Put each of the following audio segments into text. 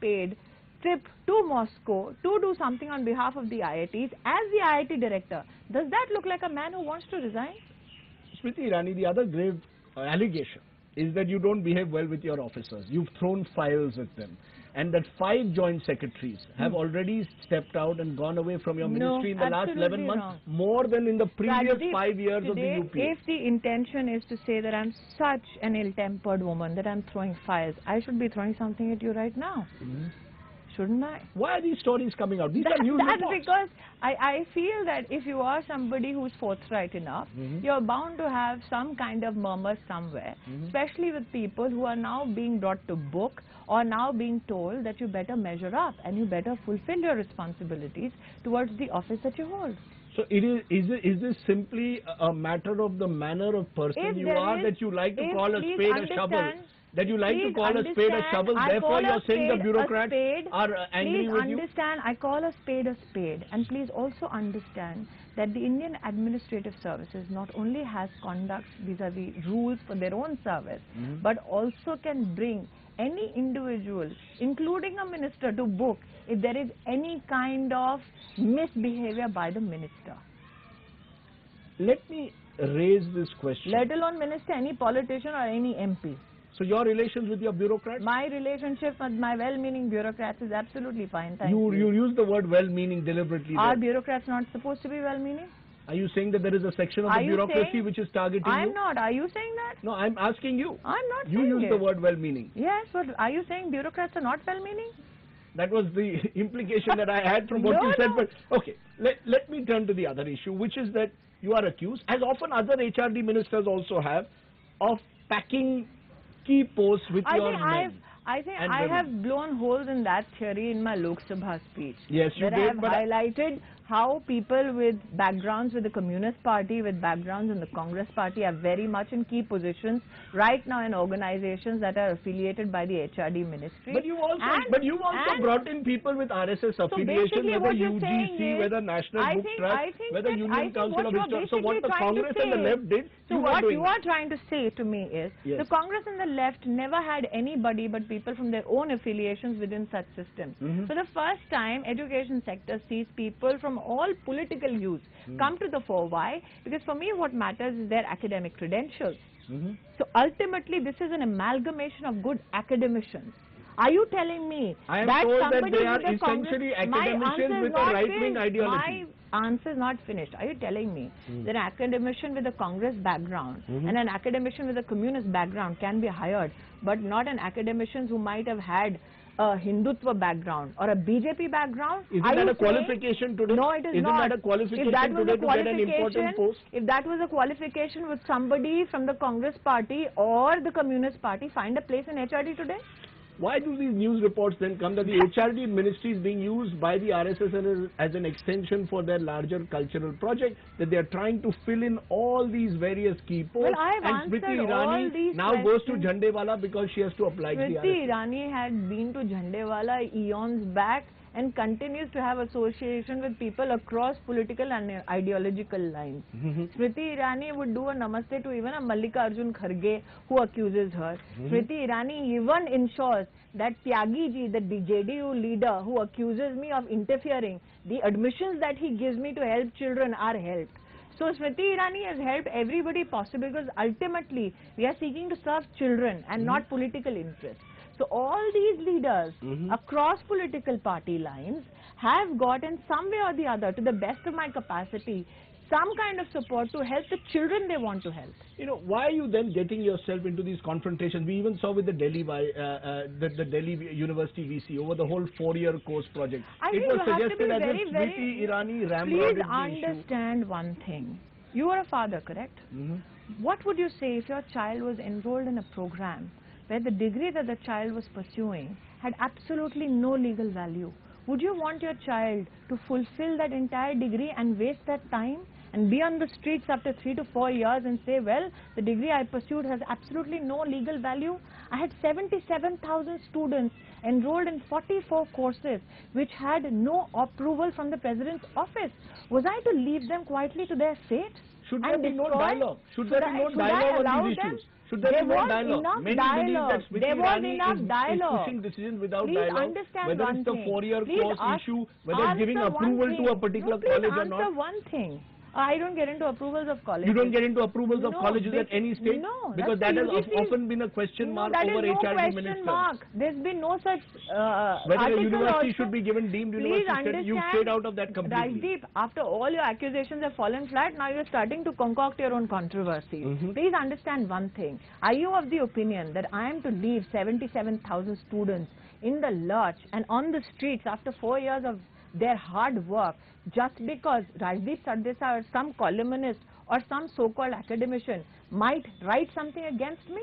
paid trip to Moscow to do something on behalf of the IITs as the IIT director. Does that look like a man who wants to resign? Smriti Irani, the other grave allegation is that you don't behave well with your officers. You've thrown files at them. And that 5 joint secretaries have already stepped out and gone away from your ministry in the last 11 months, wrong. More than in the previous Rajdeep, 5 years of the today, UPA. if the intention is to say that I'm such an ill-tempered woman, that I'm throwing files, I should be throwing something at you right now. Shouldn't I? Why are these stories coming out? These are news reports. That's because I feel that if you are somebody who's forthright enough, you're bound to have some kind of murmur somewhere, especially with people who are now being brought to book or now being told that you better measure up and you better fulfill your responsibilities towards the office that you hold. So is this simply a matter of the manner of person you are, that you like to call a spade a shovel? That you like to call a spade a shovel, therefore you're saying the bureaucrats are angry with you? Please understand, I call a spade, and please also understand that the Indian Administrative Services not only has conduct vis-a-vis rules for their own service, but also can bring any individual, including a minister, to book if there is any kind of misbehavior by the minister. Let me raise this question. Let alone minister, any politician or any MP. So your relations with your bureaucrats? My relationship with my well-meaning bureaucrats is absolutely fine, thank you. You use the word well-meaning deliberately. Are bureaucrats not supposed to be well-meaning? Are you saying that there is a section of the bureaucracy which is targeting you? I'm not. Are you saying that? No, I'm asking you. I'm not saying You use the word well-meaning. Yes, but are you saying bureaucrats are not well-meaning? That was the implication that I had from what you said. But okay, let me turn to the other issue, which is that you are accused, as often other HRD ministers also have, of packing key posts with your men. I think I have blown holes in that theory in my Lok Sabha speech. Yes, you did. I have highlighted how people with backgrounds with the Communist Party, with backgrounds in the Congress Party are very much in key positions right now in organizations that are affiliated by the HRD ministry. But you also brought in people with RSS affiliation, whether UGC, whether National Book Trust, whether Union Council of Historians. So what the Congress and the left did, so what you are trying to say to me is, the Congress and the left never had anybody but people from their own affiliations within such systems. For the first time, education sector sees people from all political hues come to the fore. Why? Because for me what matters is their academic credentials. So ultimately this is an amalgamation of good academicians. Are you telling me that they are essentially academicians with a right-wing ideology? My answer is not finished. Are you telling me that an academician with a Congress background and an academician with a communist background can be hired, but not an academician who might have had a Hindutva background or a BJP background? Isn't that a qualification today? No, it is not. Isn't that a qualification today to get an important post? If that was a qualification, would somebody from the Congress Party or the Communist Party find a place in HRD today? Why do these news reports then come that the HRD ministry is being used by the RSS as an extension for their larger cultural project, that they are trying to fill in all these various key posts? Well, I have and Smriti Irani now goes to Jhandewala because she has to oblige the RSS. Smriti Irani had been to Jhandewala eons back and continues to have association with people across political and ideological lines. Smriti Irani would do a namaste to even a Mallikarjun Kharge who accuses her. Smriti Irani even ensures that Tyagi ji, the JDU leader who accuses me of interfering, the admissions that he gives me to help children are helped. So Smriti Irani has helped everybody possible, because ultimately we are seeking to serve children and not political interests. So all these leaders across political party lines have got in some way or the other, to the best of my capacity, some kind of support to help the children they want to help. You know, why are you then getting yourself into these confrontations? We even saw with the Delhi University VC over the whole 4-year course project. It was suggested as if Smriti Irani ramrodded the issue. Please understand one thing. You are a father, correct? What would you say if your child was enrolled in a program where the degree that the child was pursuing had absolutely no legal value? Would you want your child to fulfill that entire degree and waste that time and be on the streets after 3 to 4 years and say, well, the degree I pursued has absolutely no legal value? I had 77,000 students enrolled in 44 courses which had no approval from the President's office. Was I to leave them quietly to their fate? Should there be no dialogue? Should there be no dialogue on these issues? Should there There be more was dialogue? enough Many dialogue. believe that Smriti There was Irani enough is dialogue. pushing decisions without Please dialogue. understand Whether one it's the thing. four-year Please course ask- issue, whether it's giving answer one approval to a thing. particular No, please college or answer not. one thing. I don't get into approvals of colleges. You don't get into approvals of No, colleges at any stage? No, Because that's that has the UGC. often been a question mark that over is no HRD question ministers. mark. There's been no such Whether a article university also. should be given deemed Please university status, understand, you stayed out of that completely. Rajdeep, after all your accusations have fallen flat, now you're starting to concoct your own controversies. Mhm. Please understand one thing. Are you of the opinion that I am to leave 77,000 students in the lurch and on the streets after 4 years of their hard work just because Rajdeep Sardesai or some columnist or some so-called academician might write something against me?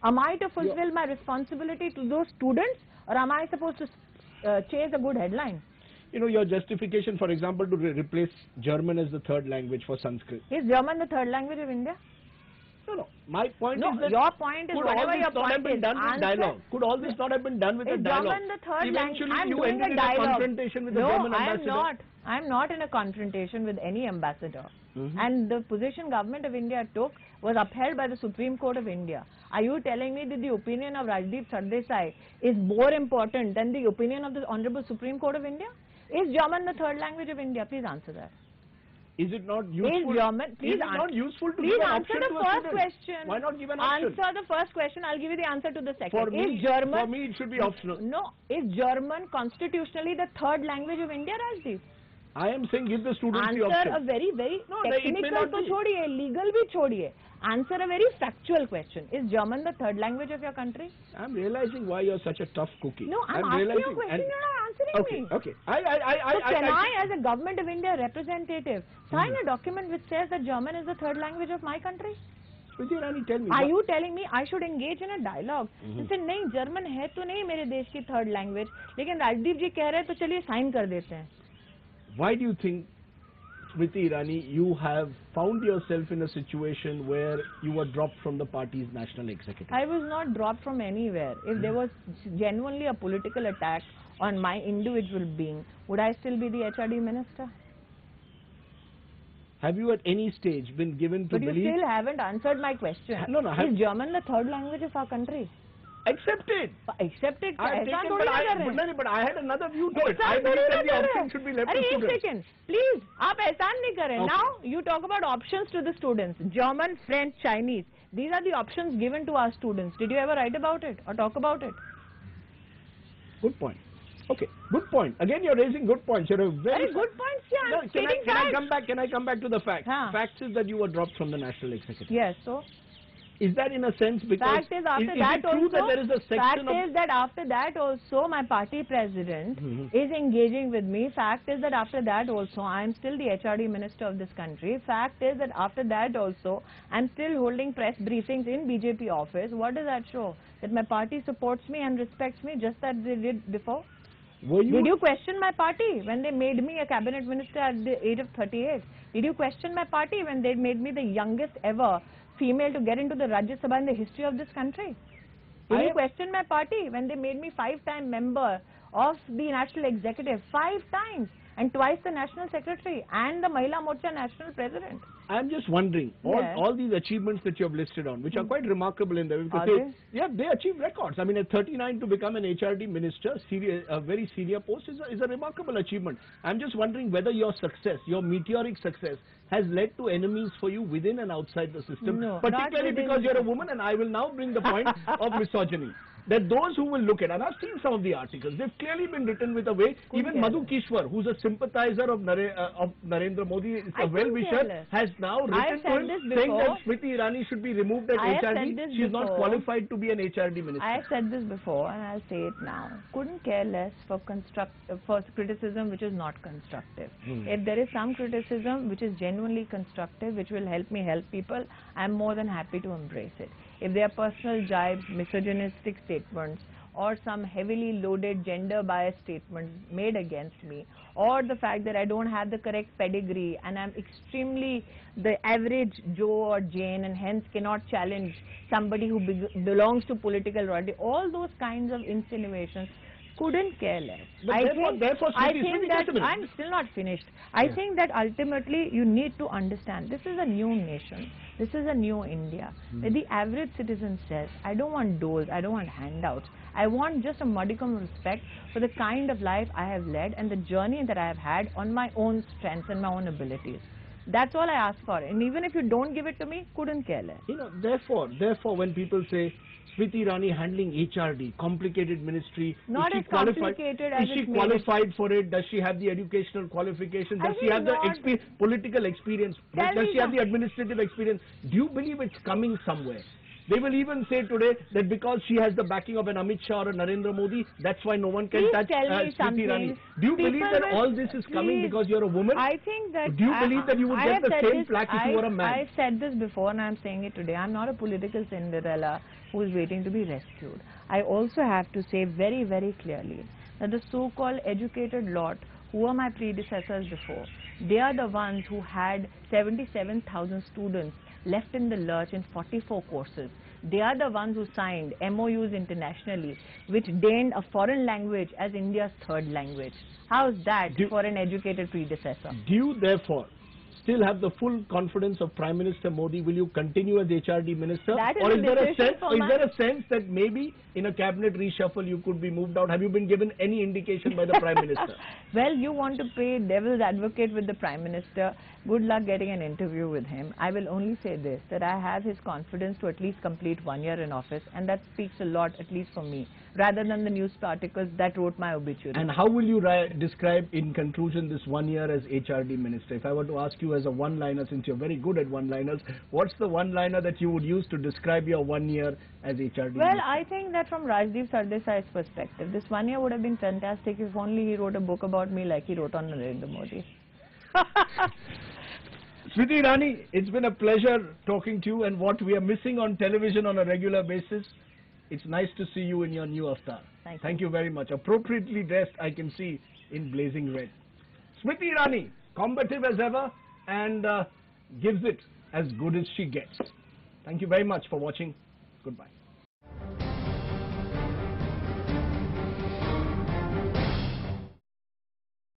Am I to fulfill my responsibility to those students, or am I supposed to chase a good headline? You know, your justification, for example, to replace German as the third language for Sanskrit. Is German the third language of India? No. My point No, is that your point is could all whatever this your not have point been is. done with Answer- dialogue? Could all this not have been done with a Is dialogue? German the third language? Eventually, I'm you doing ended a in a dialogue. confrontation with the No, German I am ambassador. not. I am not in a confrontation with any ambassador. Mhm. And the position government of India took was upheld by the Supreme Court of India. Are you telling me that the opinion of Rajdeep Sardesai is more important than the opinion of the Honorable Supreme Court of India? Is German the third language of India? Please answer that. Is it not useful? Is German? Please is it not useful to please give an answer option the to a first student? question. Why not give an option? Answer the first question. I'll give you the answer to the second. For Is German? for me, it should be optional. No. Is German constitutionally the third language of India, Rajdeep? I am saying give the students the Answer option. a very, very No, it may technical not to be. chhodiye, legal bhi chhodiye. Answer a very factual question. Is German the third language of your country? I'm realizing why you're such a tough cookie. No, I'm asking realizing, you a question. and- You're not answering Okay, me. okay. So can I, as a Government of India representative, sign a document which says that German is the third language of my country? Smriti Irani, tell me. Are you telling me I should engage in a dialogue? जैसे नहीं German है तो नहीं मेरे देश की third language, लेकिन राजदीप जी कह रहे हैं तो चलिए साइन कर देते हैं. Why do you think, Smriti Irani, you have found yourself in a situation where you were dropped from the party's national executive? I was not dropped from anywhere. If there was genuinely a political attack on my individual being, would I still be the HRD minister? Have you at any stage been given to But you believe? still haven't answered my question. No, no, Is German the third language of our country? Accepted. Accepted. I have ऐसा taken, थोड़ी but ना कर रहे हैं. but I had another view to it. एहसान I थोड़ी believe ना that the कर रहे option हैं. should be left अरे to एक students. सेकंड प्लीज आप एहसान नहीं करें. Okay. Now you talk about options to the students. German, French, Chinese. These are the options given to our students. Did you ever write about it or talk about it? Good point. Okay, good point. Again, you're raising good points. You're a very Very good points. Yeah, No, I'm can I stating can I facts. come back? Can I come back to the facts? Huh. Facts is that you were dropped from the national executive. Yes. So. Is that in a sense because Fact is after is that it true also, that there is a fact section of is that after that also my party president Mhm. is engaging with me. Fact is that after that also I am still the HRD minister of this country. Fact is that after that also I am still holding press briefings in BJP office. What does that show? That my party supports me and respects me just as they did before. were Did you question my party when they made me a cabinet minister at the age of 38? Did you question my party when they made me the youngest ever female to get into the Rajya Sabha in the history of this country? Did you question my party when they made me 5-time member of the national executive, 5 times, and twice the national secretary and the Mahila Morcha national president? I'm just wondering, Yeah. all these achievements that you have listed on, which are quite remarkable in them, because Are yeah, they achieve records. I mean, at 39 to become an HRD minister, a very senior post, is a remarkable achievement. I'm just wondering whether your success, your meteoric success, has led to enemies for you within and outside the system, No, not particularly within because the you're a woman, and I will now bring the point of misogyny. That those who will look at, and I've seen some of the articles, they've clearly been written with a way, even care Madhu less. Kishwar, who's a sympathizer of Narendra Modi, is I a couldn't well-wisher, care less. has now I have written to said him this saying that before. Smriti Irani should be removed as I have said HRD. this She is not before. qualified to be an HRD minister. I have said this before and I'll say it now. Couldn't care less for criticism which is not constructive. If there is some criticism which is genuinely constructive, which will help me help people, I'm more than happy to embrace it. If there are personal jibes, misogynistic statements, or some heavily loaded gender biased statements made against me, or the fact that I don't have the correct pedigree and I'm extremely the average Joe or Jane and hence cannot challenge somebody who belongs to political royalty, all those kinds of insinuations couldn't care less. But therefore, I Smriti, think just that a minute. I'm still not finished. I Yeah. think that ultimately you need to understand this is a new nation. This is a new India. Where the average citizen says, I don't want doles, I don't want handouts. I want just a modicum of respect for the kind of life I have led and the journey that I have had on my own strengths and my own abilities. That's all I ask for. And even if you don't give it to me, couldn't care less. You know, therefore, when people say Smriti Irani handling HRD, complicated ministry, Not is as she qualified? complicated as Is she it's made it. qualified for it? Does she have the educational qualification? I Does she think have the not. political experience? Tell Does me she have the some- administrative experience? Do you believe it's coming somewhere? They will even say today that because she has the backing of an Amit Shah or a Narendra Modi, that's why no one can Please touch tell me Smriti something. Irani. Do you believe People that will- all this is coming please, because you're a woman? I think that... Do you believe that you would I get have the said same this- plaque if you were a man? I've said this before and I'm saying it today. I'm not a political Cinderella who is waiting to be rescued. I also have to say very, very clearly that the so-called educated lot who were my predecessors before, they are the ones who had 77,000 students left in the lurch in 44 courses. They are the ones who signed MOUs internationally, which deigned a foreign language as India's third language. How's that for an educated predecessor? Do you therefore still have the full confidence of Prime Minister Modi? Will you continue as HRD minister? That is or a is there a decision sense? for Or is my- there a sense that maybe in a cabinet reshuffle you could be moved out? Have you been given any indication by the Prime Minister? Well, you want to play devil's advocate with the Prime Minister. Good luck getting an interview with him. I will only say this, that I have his confidence to at least complete 1 year in office, and that speaks a lot, at least for me, rather than the news articles that wrote my obituary. And how will you describe in conclusion this 1 year as HRD minister? If I were to ask you as a one-liner, since you're very good at one-liners, what's the one-liner that you would use to describe your 1 year as HRD Well, minister? I think that from Rajdeep Sardesai's perspective, this 1 year would have been fantastic if only he wrote a book about me like he wrote on Narendra Modi. Smriti Irani, it's been a pleasure talking to you, and what we are missing on television on a regular basis, it's nice to see you in your new avatar. Thank you. you very much. Appropriately dressed, I can see, in blazing red. Smriti Irani, combative as ever, and gives it as good as she gets. Thank you very much for watching. Goodbye.